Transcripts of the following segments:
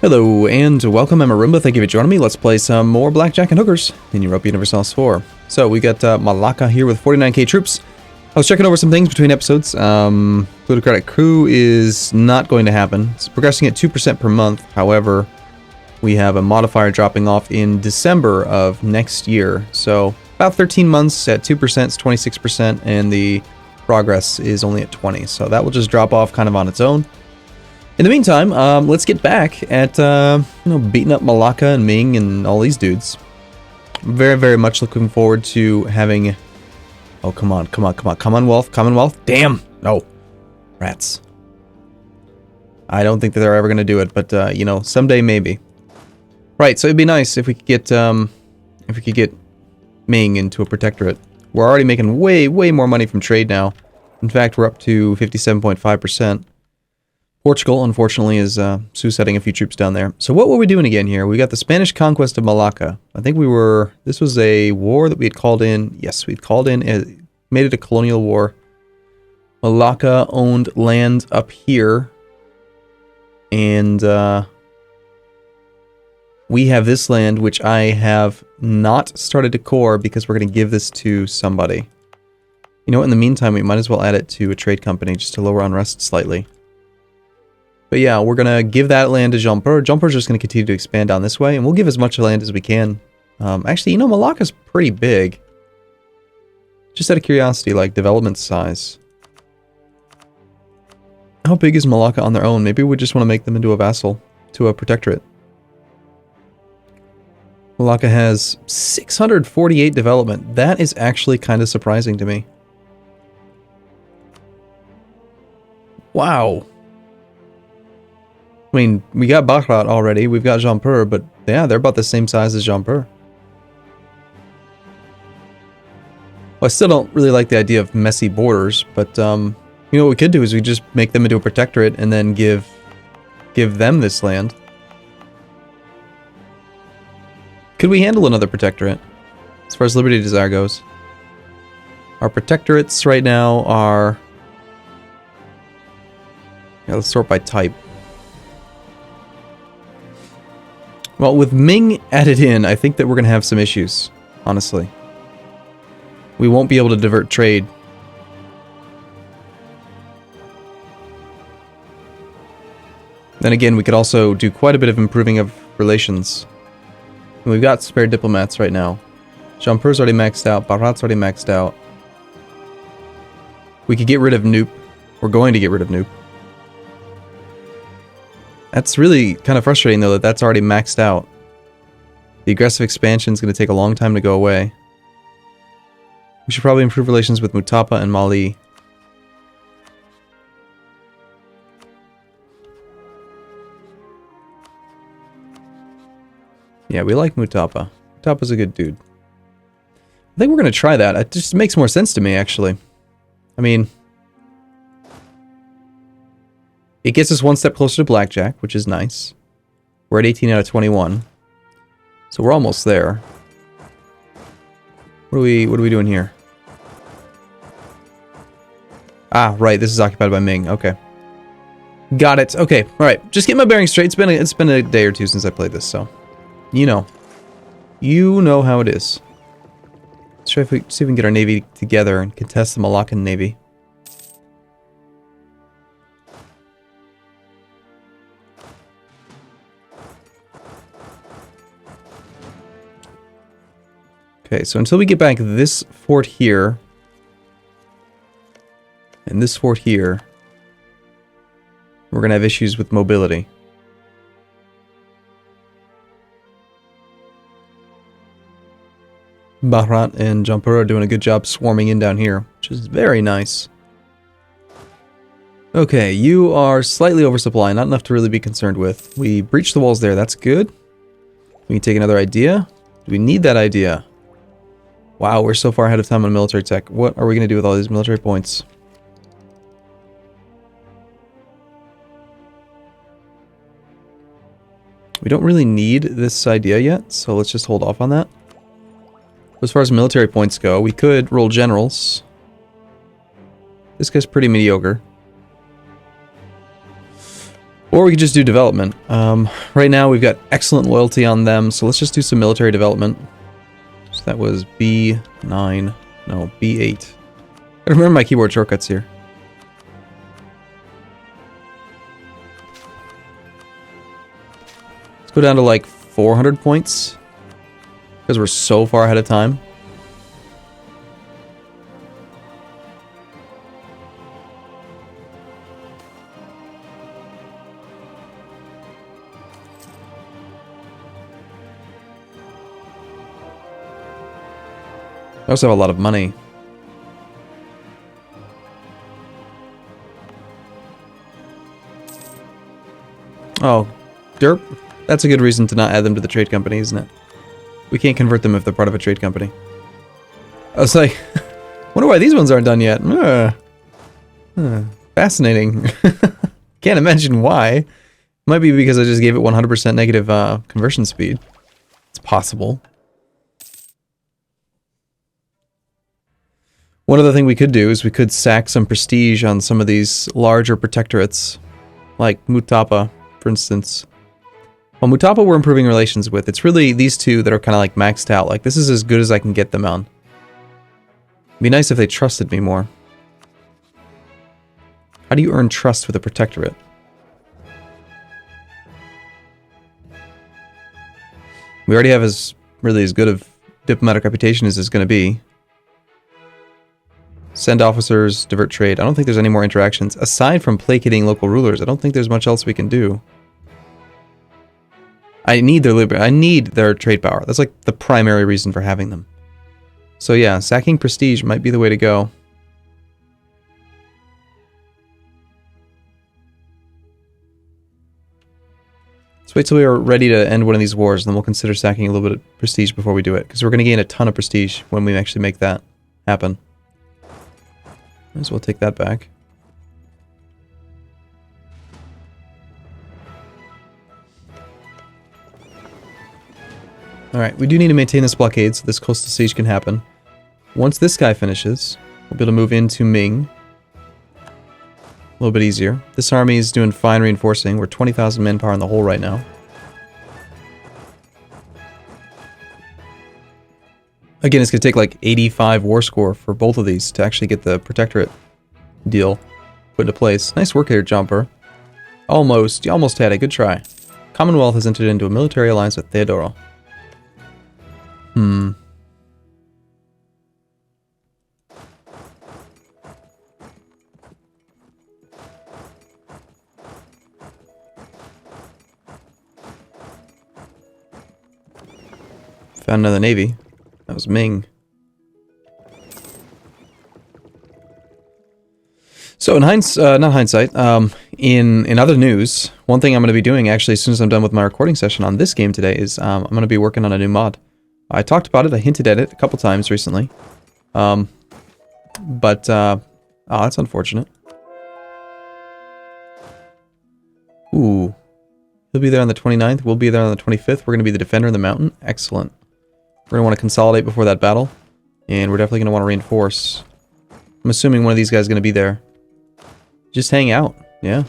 Hello and welcome, I'm Arumba, thank you for joining me. Let's play some more Blackjack and Hookers in Europa Universalis IV. So we got Malacca here with 49k troops. I was checking over some things between episodes. Plutocratic crew is not going to happen. It's progressing at 2% per month. However, we have a modifier dropping off in December of next year. So about 13 months at 2% is 26%, and the progress is only at 20. So that will just drop off kind of on its own. In the meantime, let's get back at, beating up Malacca and Ming and all these dudes. Very, very much looking forward to having... Oh, come on. Commonwealth. Damn! No. Rats. I don't think that they're ever going to do it, but, someday maybe. Right, so it'd be nice if we could get Ming into a protectorate. We're already making way, way more money from trade now. In fact, we're up to 57.5%. Portugal, unfortunately, is setting a few troops down there. So what were we doing again here? We got the Spanish conquest of Malacca. I think this was a war that we had called in. Yes, we'd called in, made it a colonial war. Malacca owned land up here. And we have this land, which I have not started to core because we're going to give this to somebody. You know what, in the meantime, we might as well add it to a trade company just to lower unrest slightly. But yeah, we're going to give that land to Jumper. Jumper's just going to continue to expand down this way, and we'll give as much land as we can. Actually, Malacca's pretty big. Just out of curiosity, like development size. How big is Malacca on their own? Maybe we just want to make them into a vassal, to a protectorate. Malacca has 648 development. That is actually kind of surprising to me. Wow. I mean, we got Baccarat already, we've got Jumper, but yeah, they're about the same size as Jumper. Well, I still don't really like the idea of messy borders, but what we could do is we just make them into a protectorate and then give them this land. Could we handle another protectorate, as far as Liberty Desire goes? Our protectorates right now are... Yeah, let's sort by type. Well, with Ming added in, I think that we're going to have some issues, honestly. We won't be able to divert trade. Then again, we could also do quite a bit of improving of relations. And we've got spare diplomats right now. Jumper's already maxed out, Barat's already maxed out. We could get rid of Noop. We're going to get rid of Noop. That's really kind of frustrating, though, that that's already maxed out. The aggressive expansion is going to take a long time to go away. We should probably improve relations with Mutapa and Mali. Yeah, we like Mutapa. Mutapa's a good dude. I think we're going to try that. It just makes more sense to me, actually. I mean... It gets us one step closer to Blackjack, which is nice. We're at 18 out of 21. So we're almost there. What are we doing here? Ah, right, this is occupied by Ming. Okay. Got it. Okay, alright. Just get my bearings straight. It's been a day or two since I played this, so... You know how it is. Let's try see if we can get our navy together and contest the Malaccan navy. Okay, so until we get back this fort here, and this fort here, we're going to have issues with mobility. Bahrat and Jumper are doing a good job swarming in down here, which is very nice. Okay, you are slightly oversupply, not enough to really be concerned with. We breached the walls there, that's good. We can take another idea. Do we need that idea? Wow, we're so far ahead of time on military tech. What are we going to do with all these military points? We don't really need this idea yet, so let's just hold off on that. As far as military points go, we could roll generals. This guy's pretty mediocre. Or we could just do development. Right now we've got excellent loyalty on them, so let's just do some military development. So that was B9, no, B8. I remember my keyboard shortcuts here. Let's go down to like 400 points, because we're so far ahead of time. I also have a lot of money. Oh, derp. That's a good reason to not add them to the trade company, isn't it? We can't convert them if they're part of a trade company. I was like, wonder why these ones aren't done yet. Fascinating. Can't imagine why. Might be because I just gave it 100% negative conversion speed. It's possible. One other thing we could do is we could sack some prestige on some of these larger protectorates, like Mutapa, for instance. Well, Mutapa we're improving relations with. It's really these two that are kind of like maxed out. Like, this is as good as I can get them on. It'd be nice if they trusted me more. How do you earn trust with a protectorate? We already have really as good of diplomatic reputation as it's going to be. Send officers, divert trade. I don't think there's any more interactions. Aside from placating local rulers, I don't think there's much else we can do. I need their trade power. That's like the primary reason for having them. So yeah, sacking prestige might be the way to go. Let's wait till we are ready to end one of these wars, and then we'll consider sacking a little bit of prestige before we do it, because we're going to gain a ton of prestige when we actually make that happen. Might as well take that back. Alright, we do need to maintain this blockade so this coastal siege can happen. Once this guy finishes, we'll be able to move into Ming. A little bit easier. This army is doing fine reinforcing. We're 20,000 manpower in the hole right now. Again, it's going to take like 85 war score for both of these to actually get the protectorate deal put into place. Nice work here, Jumper. Almost. You almost had it. Good try. Commonwealth has entered into a military alliance with Theodora. Found another navy. That was Ming. So in in other news, one thing I'm going to be doing actually as soon as I'm done with my recording session on this game today is I'm going to be working on a new mod. I talked about it, I hinted at it a couple times recently. Oh, that's unfortunate. Ooh. He'll be there on the 29th, we'll be there on the 25th, we're going to be the defender in the mountain. Excellent. We're going to want to consolidate before that battle, and we're definitely going to want to reinforce. I'm assuming one of these guys is going to be there. Just hang out, yeah.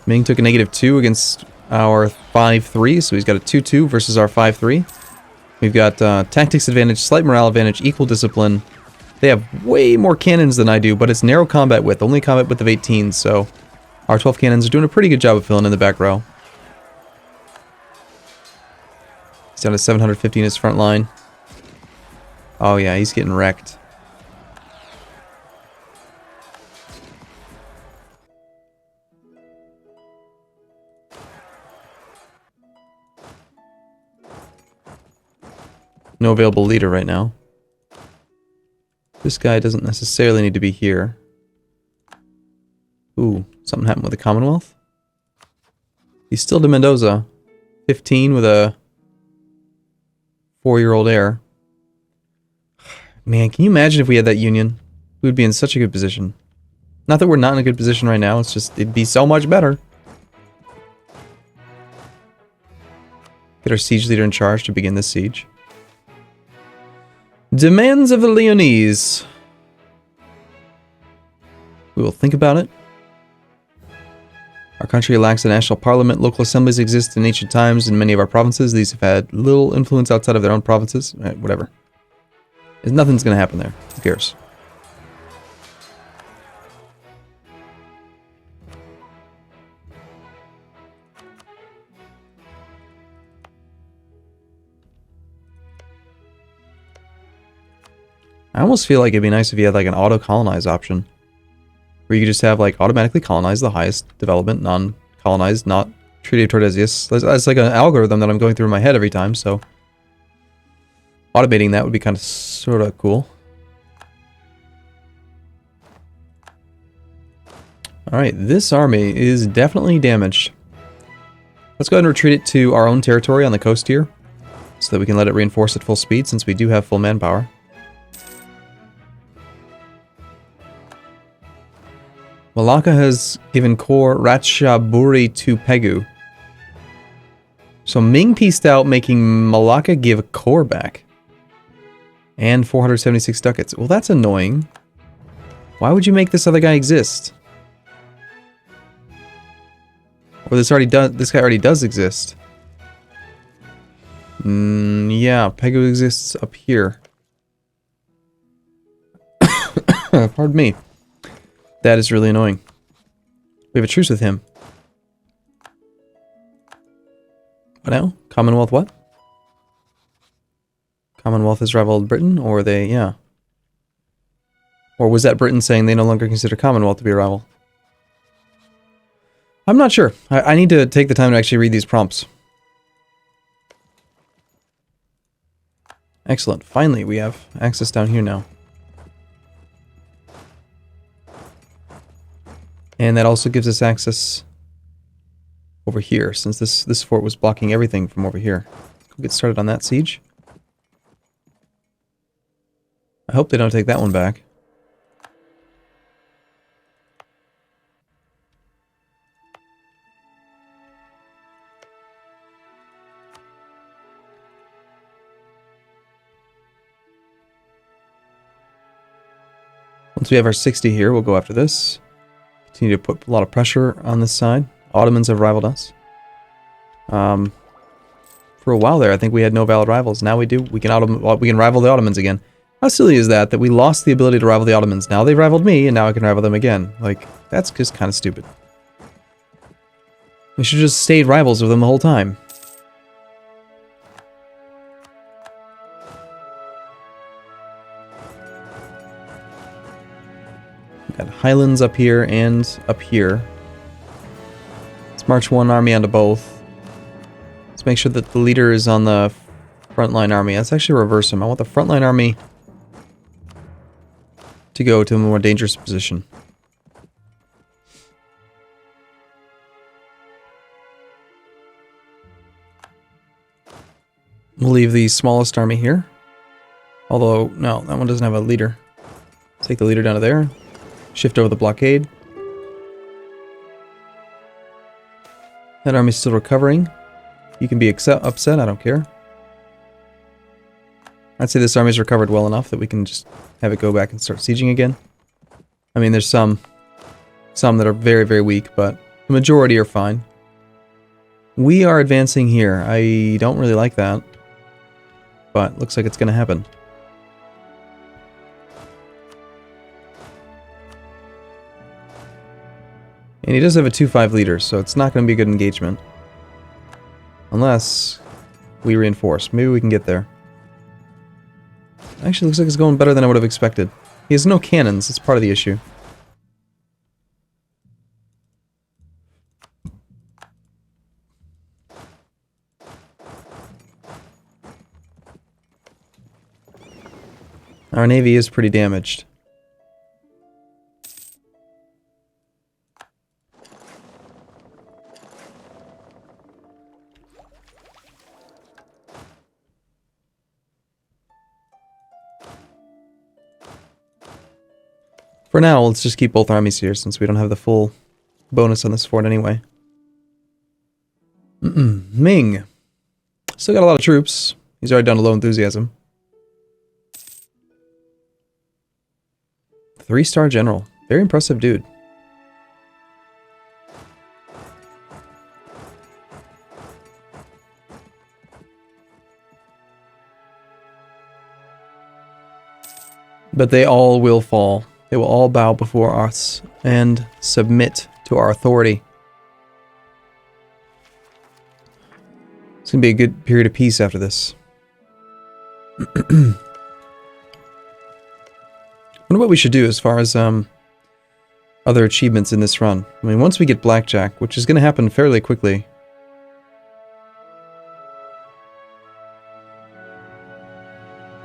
Ming took a -2 against our 5-3, so he's got a 2-2 versus our 5-3. We've got tactics advantage, slight morale advantage, equal discipline. They have way more cannons than I do, but it's narrow combat width, only combat width of 18, so our 12 cannons are doing a pretty good job of filling in the back row. He's down to 750 in his front line. Oh yeah, he's getting wrecked. No available leader right now. This guy doesn't necessarily need to be here. Ooh, something happened with the Commonwealth? He's still to Mendoza. 15 with a 4-year-old heir. Man, can you imagine if we had that union? We would be in such a good position. Not that we're not in a good position right now, it's just, it'd be so much better. Get our siege leader in charge to begin this siege. Demands of the Leonese. We will think about it. Our country lacks a national parliament. Local assemblies exist in ancient times in many of our provinces. These have had little influence outside of their own provinces. Whatever. Nothing's going to happen there. Who cares? I almost feel like it'd be nice if you had like an auto-colonize option. Where you could just have like automatically colonize the highest development, non-colonized, not Treaty of Tordesillas. That's like an algorithm that I'm going through in my head every time, so automating that would be kind of sort of cool. Alright, this army is definitely damaged. Let's go ahead and retreat it to our own territory on the coast here, so that we can let it reinforce at full speed since we do have full manpower. Malacca has given core Ratchaburi to Pegu. So Ming pieced out, making Malacca give core back. And 476 ducats. Well, that's annoying. Why would you make this other guy exist? Or this guy already does exist. Yeah, Pegu exists up here. Pardon me. That is really annoying. We have a truce with him. What now? Commonwealth what? Commonwealth has rivaled Britain, or they, yeah. Or was that Britain saying they no longer consider Commonwealth to be a rival? I'm not sure. I need to take the time to actually read these prompts. Excellent. Finally, we have access down here now. And that also gives us access over here, since this fort was blocking everything from over here. We'll get started on that siege. I hope they don't take that one back. Once we have our 60 here, we'll go after this. Continue to put a lot of pressure on this side. Ottomans have rivaled us. For a while there, I think we had no valid rivals. Now we do. We can rival the Ottomans again. How silly is that we lost the ability to rival the Ottomans? Now they've rivaled me, and now I can rival them again. Like, that's just kind of stupid. We should have just stayed rivals with them the whole time. Got Highlands up here and up here. Let's march one army onto both. Let's make sure that the leader is on the frontline army. Let's actually reverse him. I want the frontline army to go to a more dangerous position. We'll leave the smallest army here. Although, no, that one doesn't have a leader. Take the leader down to there. Shift over the blockade. That army's still recovering. You can be upset, I don't care. I'd say this army's recovered well enough that we can just have it go back and start sieging again. I mean, there's some that are very, very weak, but the majority are fine. We are advancing here. I don't really like that, but looks like it's going to happen. And he does have a 2-5 leader, so it's not going to be a good engagement. Unless we reinforce. Maybe we can get there. Actually, looks like it's going better than I would have expected. He has no cannons, that's part of the issue. Our navy is pretty damaged. For now, let's just keep both armies here, since we don't have the full bonus on this fort anyway. Ming. Still got a lot of troops. He's already down to low enthusiasm. 3-star general. Very impressive dude. But they all will fall. They will all bow before us and submit to our authority. It's going to be a good period of peace after this. I wonder what we should do as far as other achievements in this run. I mean, once we get Blackjack, which is going to happen fairly quickly.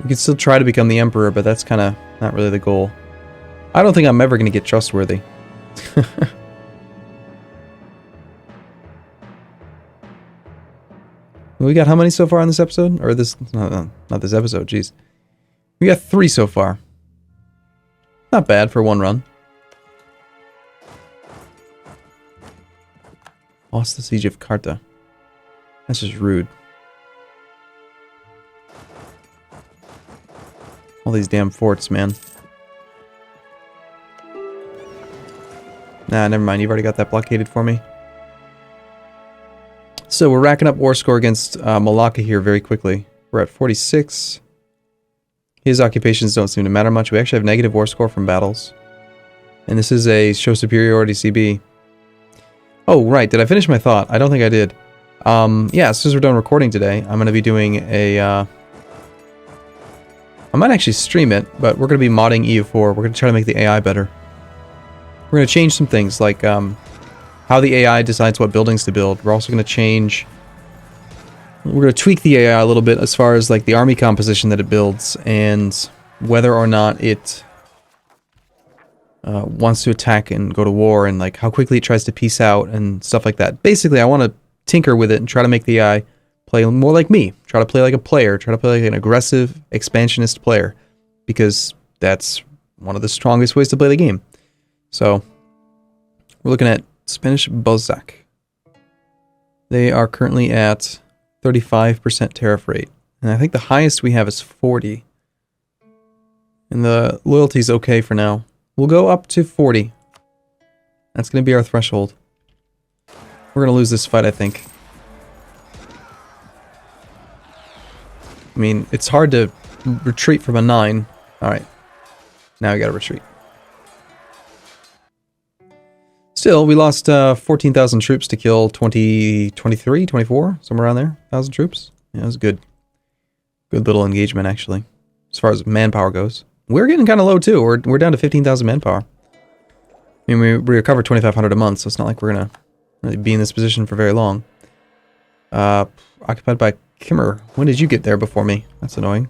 We could still try to become the Emperor, but that's kind of not really the goal. I don't think I'm ever going to get trustworthy. We got how many so far on this episode? Or this... No, not this episode, jeez. We got 3 so far. Not bad for one run. Lost the Siege of Carta. That's just rude. All these damn forts, man. Nah, never mind. You've already got that blockaded for me. So we're racking up war score against Malacca here very quickly. We're at 46. His occupations don't seem to matter much. We actually have negative war score from battles. And this is a show superiority CB. Oh, right. Did I finish my thought? I don't think I did. Yeah, as soon as we're done recording today, I'm going to be doing a... I might actually stream it, but we're going to be modding EU4. We're going to try to make the AI better. We're going to change some things, like how the AI decides what buildings to build. We're also going to change... We're going to tweak the AI a little bit as far as like the army composition that it builds, and whether or not it wants to attack and go to war, and like how quickly it tries to peace out and stuff like that. Basically, I want to tinker with it and try to make the AI play more like me. Try to play like a player. Try to play like an aggressive, expansionist player. Because that's one of the strongest ways to play the game. So, we're looking at Spanish Bozak. They are currently at 35% tariff rate. And I think the highest we have is 40. And the loyalty's okay for now. We'll go up to 40. That's going to be our threshold. We're going to lose this fight, I think. I mean, it's hard to retreat from a 9. Alright. Now we gotta retreat. Still, we lost 14,000 troops to kill 23, 24, somewhere around there. 1,000 troops. Yeah, it was good. Good little engagement, actually. As far as manpower goes. We're getting kind of low, too. We're down to 15,000 manpower. I mean, we recover 2,500 a month, so it's not like we're gonna really be in this position for very long. Occupied by Kimmer. When did you get there before me? That's annoying.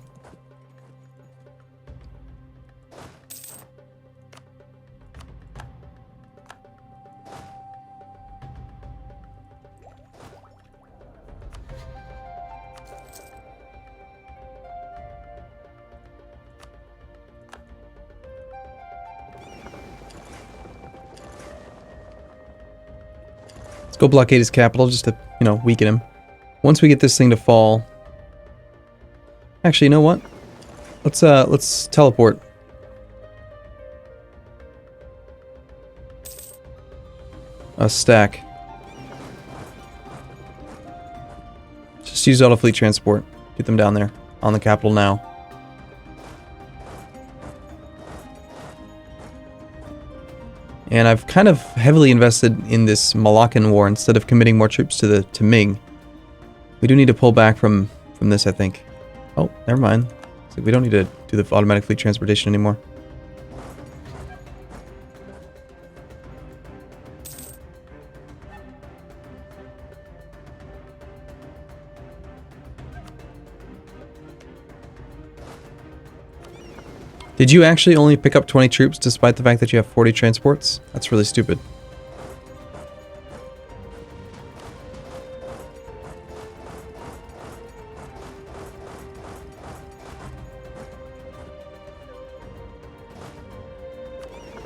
Let's go blockade his capital just to, you know, weaken him. Once we get this thing to fall... Actually, you know what? Let's teleport. A stack. Just use auto fleet transport. Get them down there. On the capital now. And I've kind of heavily invested in this Malaccan war instead of committing more troops to Ming. We do need to pull back from this, I think. Oh, never mind. So we don't need to do the automatic fleet transportation anymore. Did you actually only pick up 20 troops despite the fact that you have 40 transports? That's really stupid.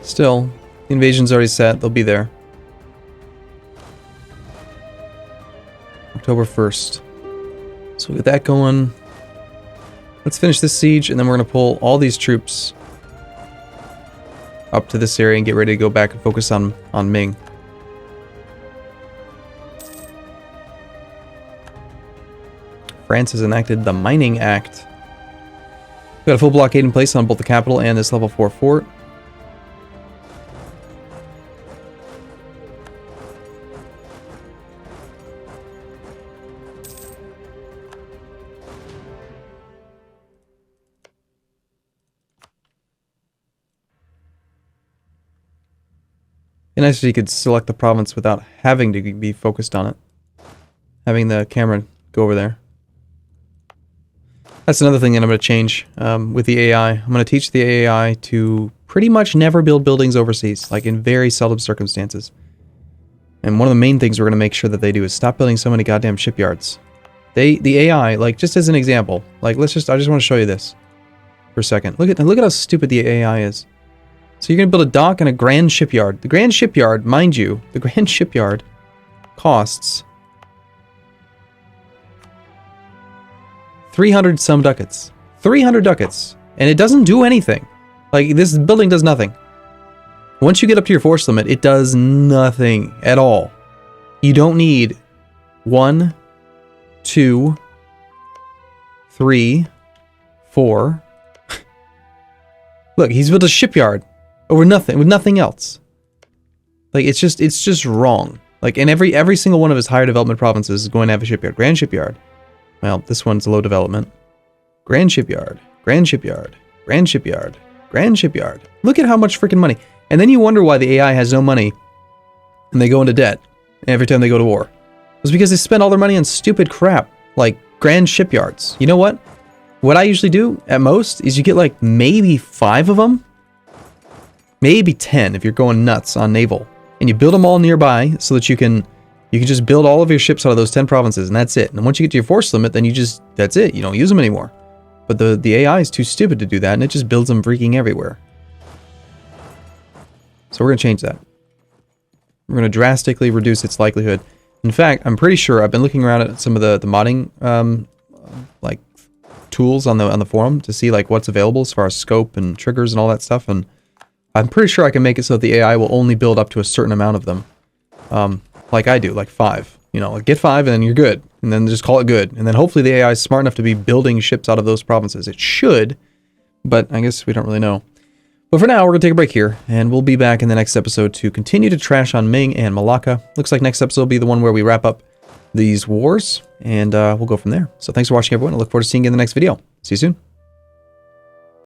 Still, the invasion's already set. They'll be there. October 1st. So we'll get that going. Let's finish this siege, and then we're going to pull all these troops up to this area and get ready to go back and focus on Ming. France has enacted the Mining Act. Got a full blockade in place on both the capital and this level 4 fort. And nice if you could select the province without having to be focused on it. Having the camera go over there. That's another thing that I'm going to change with the AI. I'm going to teach the AI to pretty much never build buildings overseas, like in very seldom circumstances. And one of the main things we're going to make sure that they do is stop building so many goddamn shipyards. The AI, like just as an example, like I just want to show you this for a second. Look at how stupid the AI is. So you're going to build a dock and a grand shipyard. The grand shipyard, mind you, the grand shipyard costs 300 some ducats. 300 ducats. And it doesn't do anything. Like, this building does nothing. Once you get up to your force limit, it does nothing at all. You don't need 1, 2, 3, 4. Look, he's built a shipyard over nothing, with nothing else. Like, it's just wrong. Like, and every single one of his higher development provinces is going to have a shipyard. Grand shipyard. Well, this one's low development. Grand shipyard. Grand shipyard. Grand shipyard. Grand shipyard. Look at how much freaking money. And then you wonder why the AI has no money and they go into debt every time they go to war. It's because they spend all their money on stupid crap like grand shipyards. You know what? What I usually do at most is you get like maybe 5 of them. Maybe 10 if you're going nuts on naval. And you build them all nearby so that you can just build all of your ships out of those 10 provinces, and that's it. And once you get to your force limit, then that's it. You don't use them anymore. But the AI is too stupid to do that, and it just builds them freaking everywhere. So we're going to change that. We're going to drastically reduce its likelihood. In fact, I'm pretty sure I've been looking around at some of the modding like tools on the forum to see like what's available as far as scope and triggers and all that stuff, and I'm pretty sure I can make it so that the AI will only build up to a certain amount of them. Like I do, like 5. You know, like get 5 and then you're good. And then just call it good. And then hopefully the AI is smart enough to be building ships out of those provinces. It should, but I guess we don't really know. But for now, we're going to take a break here, and we'll be back in the next episode to continue to trash on Ming and Malacca. Looks like next episode will be the one where we wrap up these wars, and we'll go from there. So thanks for watching, everyone. I look forward to seeing you in the next video. See you soon.